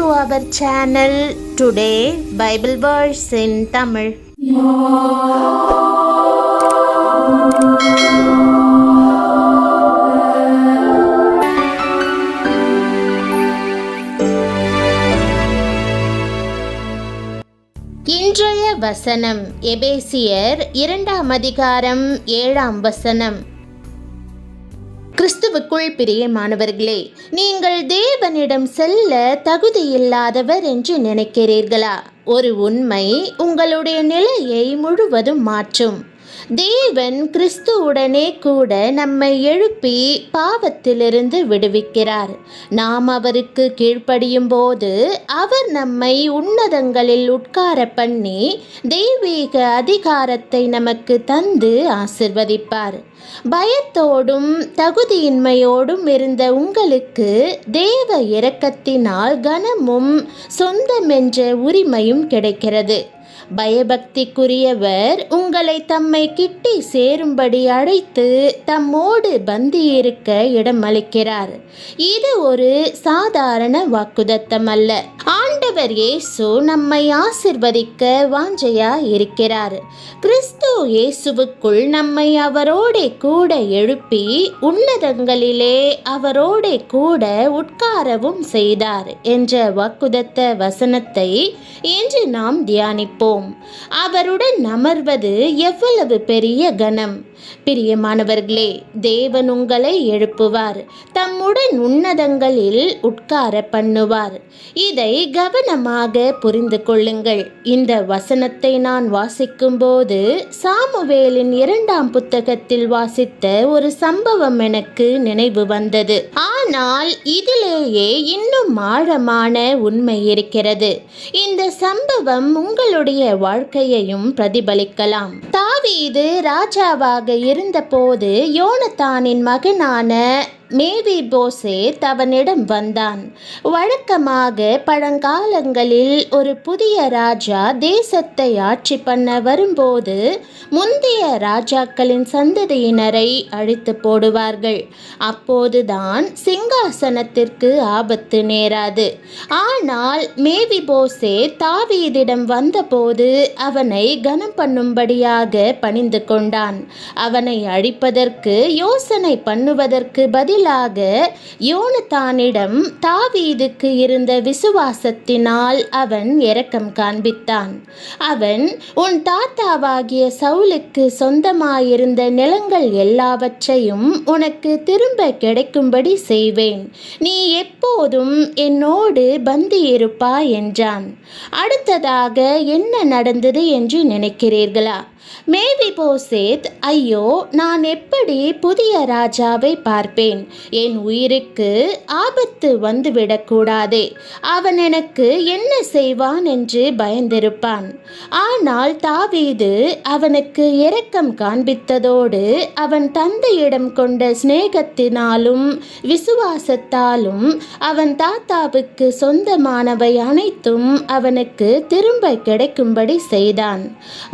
our channel. Today Bible verse in Tamil. இன்றைய வசனம் எபேசியர் 2 அதிகாரம் 7 வசனம். கிறிஸ்துவுக்குள் பிரியமானவர்களே, நீங்கள் தேவனிடம் செல்ல தகுதியில்லாதவர் என்று நினைக்கிறீர்களா? ஒரு உண்மை உங்களுடைய நிலையை முழுவதும் மாற்றும். தேவன் கிறிஸ்துவுடனே கூட நம்மை எழுப்பி பாவத்திலிருந்து விடுவிக்கிறார். நாம் அவருக்கு கீழ்ப்படியும் போது அவர் நம்மை உன்னதங்களில் உட்கார பண்ணி தெய்வீக அதிகாரத்தை நமக்கு தந்து ஆசிர்வதிப்பார். பயத்தோடும் தகுதியின்மையோடும் இருந்த உங்களுக்கு தேவ இரக்கத்தினால் கனமும் சொந்தமென்ற உரிமையும் கிடைக்கிறது. பயபக்திக்குரியவர் உங்களை தம்மை கிட்டி சேரும்படி அழைத்து தம்மோடு பந்தியிருக்க இடமளிக்கிறார். இது ஒரு சாதாரண வாக்குதத்தம் அல்ல. ஆண்டவர் இயேசு நம்மை ஆசிர்வதிக்க வாஞ்சையா இருக்கிறார். கிறிஸ்து இயேசுவுக்குள் நம்மை அவரோடே கூட எழுப்பி உன்னதங்களிலே அவரோடே கூட உட்காரவும் செய்தார் என்ற வாக்குதத்த வசனத்தை இன்று நாம் தியானிப்போம். அவருடன் அமர்வது எவ்வளவு பெரிய கனம்! பிரியமானவர்களே, தேவன் உங்களை எழுப்புவார், தம்முடன் உன்னதங்களில் உட்கார பண்ணுவார். இதை கவனமாக புரிந்து கொள்ளுங்கள். இந்த வசனத்தை நான் வாசிக்கும் போது சாமுவேலின் 2 புத்தகத்தில் வாசித்த ஒரு சம்பவம் எனக்கு நினைவு வந்தது. ஆனால் இதிலேயே இன்னும் ஆழமான உண்மை இருக்கிறது. இந்த சம்பவம் உங்களுடைய வாழ்க்கையையும் பிரதிபலிக்கலாம். தாவீது ராஜாவாக இருந்தபோது யோனத்தானின் மகனான மேவிபோசேத் அவனிடம் வந்தான். வழக்கமாக பழங்காலங்களில் ஒரு புதிய ராஜா தேசத்தை ஆட்சி பண்ண வரும்போது முந்தைய ராஜாக்களின் சந்ததியினரை அழித்து போடுவார்கள். அப்போதுதான் சிங்காசனத்திற்கு ஆபத்து நேராது. ஆனால் மேவிபோசேத் தாவீதிடம் வந்தபோது அவனை கனம் பண்ணும்படியாக பணிந்து கொண்டான். அவனை அழிப்பதற்கு யோசனை பண்ணுவதற்கு பதிலாக யோனத்தானிடம் தாவீதுக்கு இருந்த விசுவாசத்தினால் அவன் இரக்கம் காண்பித்தான். அவன், உன் தாத்தாவாகிய சவுலுக்கு சொந்தமாயிருந்த நிலங்கள் எல்லாவற்றையும் உனக்கு திரும்ப கிடைக்கும்படி செய்வேன், நீ எப்போதும் என்னோடு பந்தியிருப்பாய் என்றான். அடுத்ததாக என்ன நடந்தது என்று நினைக்கிறீர்களா? மேவிபோசேத், ஐயோ, நான் எப்படி புதிய ராஜாவை பார்ப்பேன்? என் உயிருக்கு ஆபத்து வந்துவிடக்கூடாதே, அவன் எனக்கு என்ன செய்வான் என்று பயந்திருப்பான். ஆனால் தாவீது அவனுக்கு இரக்கம் காண்பித்ததோடு அவன் தந்தையிடம் கொண்ட சிநேகத்தினாலும் விசுவாசத்தாலும் அவன் தாத்தாவுக்கு சொந்தமானவை அனைத்தும் அவனுக்கு திரும்ப கிடைக்கும்படி செய்தான்.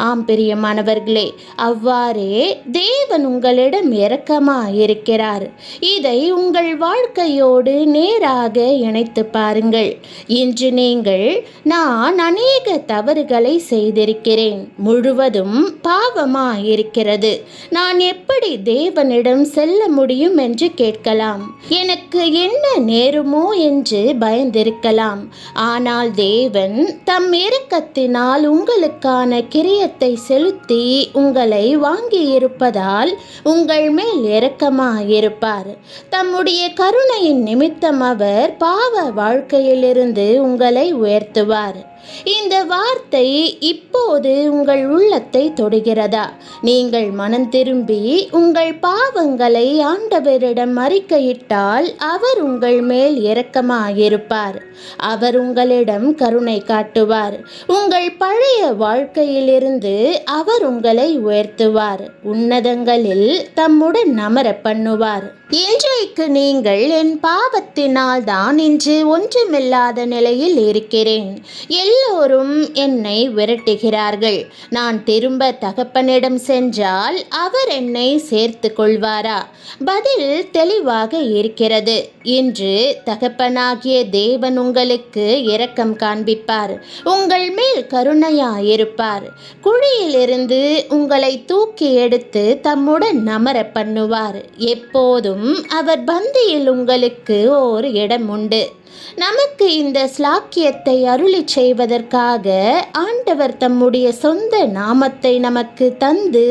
ஆம் பிரியமானவர்களே, அவ்வாறே தேவன் உங்களிடம் இரக்கமாயிருக்கிறார். இதை உங்கள் வாழ்க்கையோடு நேராக இணைத்து பாருங்கள். இன்று நீங்கள், நான் அநேக தவறுகளை செய்திருக்கிறேன், முழுவதும் பாவமாயிருக்கிறது, நான் எப்படி தேவனிடம் செல்ல முடியும் என்று கேட்கலாம். எனக்கு என்ன நேருமோ என்று பயந்திருக்கலாம். ஆனால் தேவன் தம் இரக்கத்தினால் உங்களுக்கான கிரியத்தை செலுத்தி உங்களை வாங்கியிருப்பதால் உங்கள் மேல் இரக்கமாயிருப்பார். தம்முடைய கருணையின் நிமித்தம் அவர் பாவ வாழ்க்கையிலிருந்து உங்களை உயர்த்துவார். இந்த வார்த்தை இப்போது உங்கள் உள்ளத்தை தொடுகிறதா? நீங்கள் மனம் திரும்பி உங்கள் பாவங்களை ஆண்டவரிடம் அறிக்கையிட்டால் அவர் உங்கள் மேல் இரக்கமாயிருப்பார். அவர் உங்களிடம் கருணை காட்டுவார். உங்கள் பழைய வாழ்க்கையிலிருந்து அவர் உங்களை உயர்த்துவார். உன்னதங்களில் தம்முடன் அமர பண்ணுவார். இன்றைக்கு நீங்கள் என் பாவத்தினால் தான் இன்று ஒன்றுமில்லாத நிலையில் இருக்கிறேன். எல்லோரும் என்னை விரட்டுகிறார்கள். நான் திரும்ப தகப்பனிடம் சென்றால் அவர் என்னை சேர்த்து கொள்வாரா? பதில் தெளிவாக இருக்கிறது. இன்று தகப்பனாகிய தேவன் உங்களுக்கு இரக்கம் காண்பிப்பார். உங்கள் மேல் கருணையாயிருப்பார். குழியிலிருந்து உங்களை தூக்கி எடுத்து தம்முடன் அமர பண்ணுவார். எப்போதும் அவர் பந்தியில் உங்களுக்கு ஓர் இடம் உண்டு. நமக்கு இந்த ஸ்லாக்கியத்தை அருளிச் செய்வதற்காக ஆண்டவர் தம்முடைய சொந்த நாமத்தை நமக்கு தந்து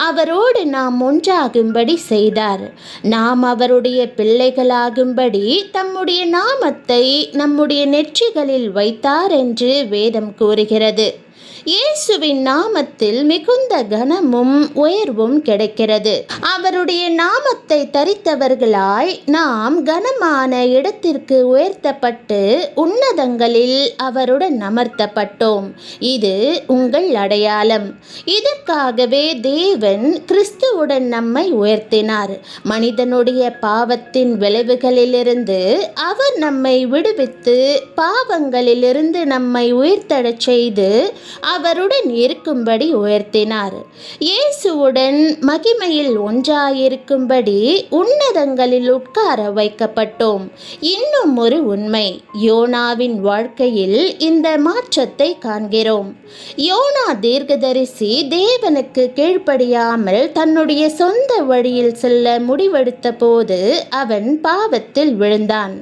அவரோடு நாம் ஒன்றாகும்படி செய்தார். நாம் அவருடைய பிள்ளைகளாகும்படி தம்முடைய நாமத்தை நம்முடைய நெற்றிகளில் வைத்தார் என்று வேதம் கூறுகிறது. இயேசுவின் நாமத்தில் மிகுந்த கனமும் உயர்வும் கிடைக்கிறது. அவருடைய நாமத்தை தரித்தவர்களாய் நாம் கனமான இடத்திற்கு உயர்த்தப்பட்டு உன்னதங்களில் அவருடன் அமர்த்தப்பட்டோம். இது உங்கள் அடையாளம். இதற்காகவே தேவன் கிறிஸ்துவுடன் நம்மை உயர்த்தினார். மனிதனுடைய பாவத்தின் விளைவுகளிலிருந்து அவர் நம்மை விடுவித்து பாவங்களிலிருந்து நம்மை உயிர்த்தெழச் செய்து அவருடன் இருக்கும்படி உயர்த்தினார். இயேசுவுடன் மகிமையில் ஒன்றாயிருக்கும்படி உன்னதங்களில் உட்கார வைக்கப்பட்டோம். இன்னும் ஒரு உண்மை, யோனாவின் வாழ்க்கையில் இந்த மாற்றத்தை காண்கிறோம். யோனா தீர்க்கதரிசி தேவனுக்கு கீழ்ப்படியாமல் தன்னுடைய சொந்த வழியில் செல்ல முடிவெடுத்த போது அவன் பாவத்தில் விழுந்தான்.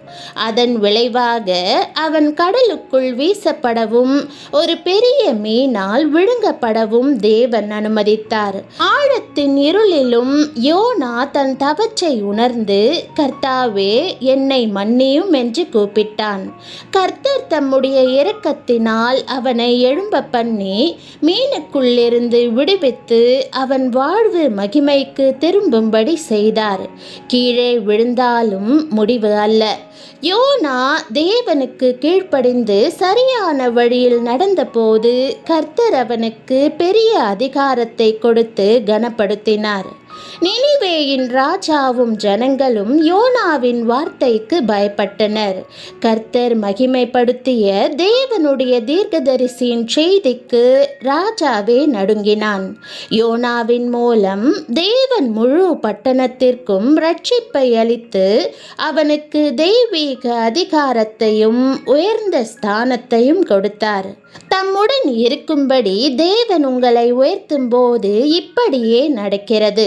அதன் விளைவாக அவன் கடலுக்குள் வீசப்படவும் ஒரு பெரிய மீனால் விழுங்கப்படவும் தேவன் அனுமதித்தார். ஆழத்தின் இருளிலும் யோனா தன் தவற்றை உணர்ந்து, கர்த்தாவே என்னை மன்னியும் என்று கூப்பிட்டான். கர்த்தர் தம்முடைய இரக்கத்தினால் அவனை எழும்ப பண்ணி மீனுக்குள்ளிருந்து விடுவித்து அவன் வாழ்வு மகிமைக்கு திரும்பும்படி செய்தார். கீழே விழுந்தாலும் முடிவு அல்ல. யோனா தேவனுக்கு கீழ்ப்படிந்து சரியான வழியில் நடந்தபோது கர்த்தர் அவனுக்கு பெரிய அதிகாரத்தை கொடுத்து கனப்படுத்தினார். நினிவேயின் ராஜாவும் ஜனங்களும் யோனாவின் வார்த்தைக்கு பயப்பட்டனர். கர்த்தர் மகிமைப்படுத்திய தேவனுடைய தீர்க்கதரிசியின் செய்திக்கு ராஜாவே நடுங்கினான். யோனாவின் மூலம் தேவன் முழு பட்டணத்திற்கும் ரட்சிப்பை அளித்து அவனுக்கு தெய்வீக அதிகாரத்தையும் உயர்ந்த ஸ்தானத்தையும் கொடுத்தார். தம்முடன் இருக்கும்படி தேவன் உங்களை உயர்த்தும் போது இப்படியே நடக்கிறது.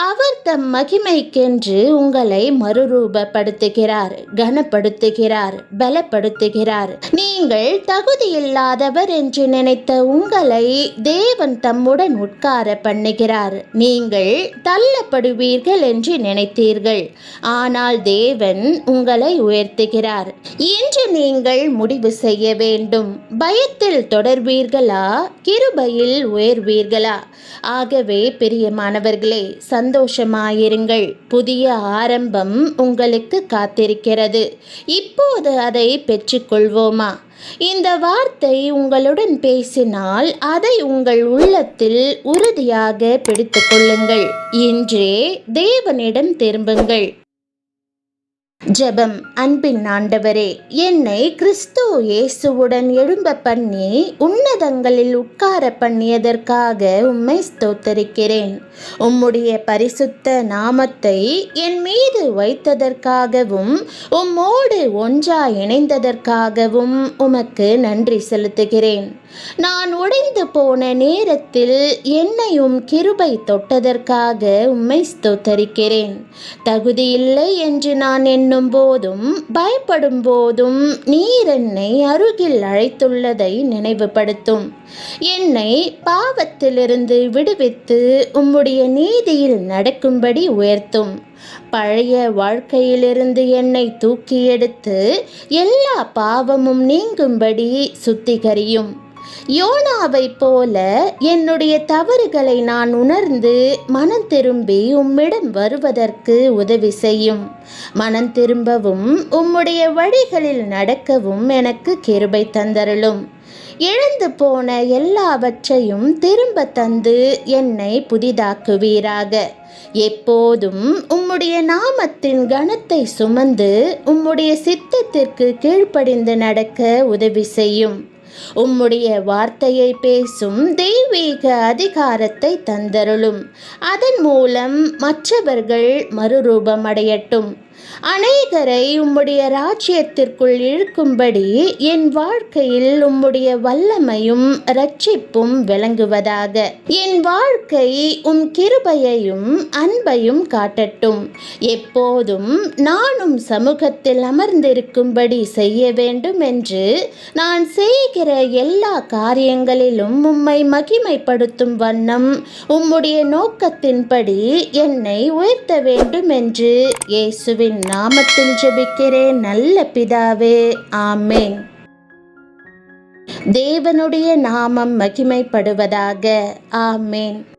அவர் தம் மகிமைக்கென்று உங்களை மறுரூபப்படுத்துகிறார், கனப்படுத்துகிறார், பலப்படுத்துகிறார். நீங்கள் தகுதியில்லாதவர் என்று நினைத்த உங்களை தேவன் தம்முடன் உட்கார பண்ணுகிறார். நீங்கள் தள்ளப்படுவீர்கள் என்று நினைத்தீர்கள், ஆனால் தேவன் உங்களை உயர்த்துகிறார். இன்று நீங்கள் முடிவு செய்ய வேண்டும். பயத்தில் தொடர்வீர்களா, கிருபையில் உயர்வீர்களா? ஆகவே பிரியமானவர்களே, சந்தோஷமாயிருங்கள். புதிய ஆரம்பம் உங்களுக்கு காத்திருக்கிறது. இப்போது அதை பெற்றுக்கொள்வோமா? இந்த வார்த்தை உங்களுடன் பேசினால் அதை உங்கள் உள்ளத்தில் உறுதியாக பிடித்து கொள்ளுங்கள். இன்றே தேவனிடம் திரும்புங்கள். ஜெபம். அன்பின் ஆண்டவரே, என்னை கிறிஸ்து இயேசுவுடன் எழும்ப பண்ணி உன்னதங்களில் உட்கார பண்ணியதற்காக உம்மை ஸ்தோத்தரிக்கிறேன். உம்முடைய பரிசுத்த நாமத்தை என் மீது வைத்ததற்காகவும் உம்மோடு ஒன்றாய் இணைந்ததற்காகவும் உமக்கு நன்றி செலுத்துகிறேன். நான் உடைந்து போன நேரத்தில் என்னையும் கிருபை தொட்டதற்காக உம்மை ஸ்தோத்தரிக்கிறேன். தகுதியில்லை என்று நான் எண்ணும் போதும் பயப்படும் போதும் நீர் என்னை அருகில் அழைத்துள்ளதை நினைவுபடுத்தும். என்னை பாவத்திலிருந்து விடுவித்து உம்முடைய நீதியில் நடக்கும்படி உயர்த்தும். பழைய வாழ்க்கையிலிருந்து என்னை தூக்கி எடுத்து எல்லா பாவமும் நீங்கும்படி சுத்திகரியும். யோனாவை போல என்னுடைய தவறுகளை நான் உணர்ந்து மனம் திரும்பி உம்மிடம் வருவதற்கு உதவி செய்யும். மனம் திரும்பவும் உம்முடைய வழிகளில் நடக்கவும் எனக்கு கிருபை தந்தருளும். இழந்து போன எல்லாவற்றையும் திரும்ப தந்து என்னை புதிதாக்குவீராக. எப்போதும் உம்முடைய நாமத்தின் கனத்தை சுமந்து உம்முடைய சித்தத்திற்கு கீழ்ப்படிந்து நடக்க உதவி செய்யும். உம்முடைய வார்த்தையை பேசும் தெய்வீக அதிகாரத்தை தந்தருளும். அதன் மூலம் மற்றவர்கள் மறுரூபம் அடையட்டும். அநேகரை உம்முடைய ராஜ்யத்திற்குள் இழுக்கும்படி என் வாழ்க்கையில் உம்முடைய வல்லமையும் இரட்சிப்பும் விளங்குவதாக. என் வாழ்க்கை உம் கிருபையையும் அன்பையும் காட்டட்டும். எப்போதும் நானும் சமூகத்தில் அமர்ந்திருக்கும்படி செய்ய வேண்டும் என்று நான் செய்கிற எல்லா காரியங்களிலும் உம்மை மகிமைப்படுத்தும் வண்ணம் உம்முடைய நோக்கத்தின்படி என்னை உயர்த்த வேண்டும் என்று இயேசுவின் நாமத்தில் ஜெபிக்கிறேன் நல்ல பிதாவே, ஆமென். தேவனுடைய நாமம் மகிமைப்படுவதாக. ஆமென்.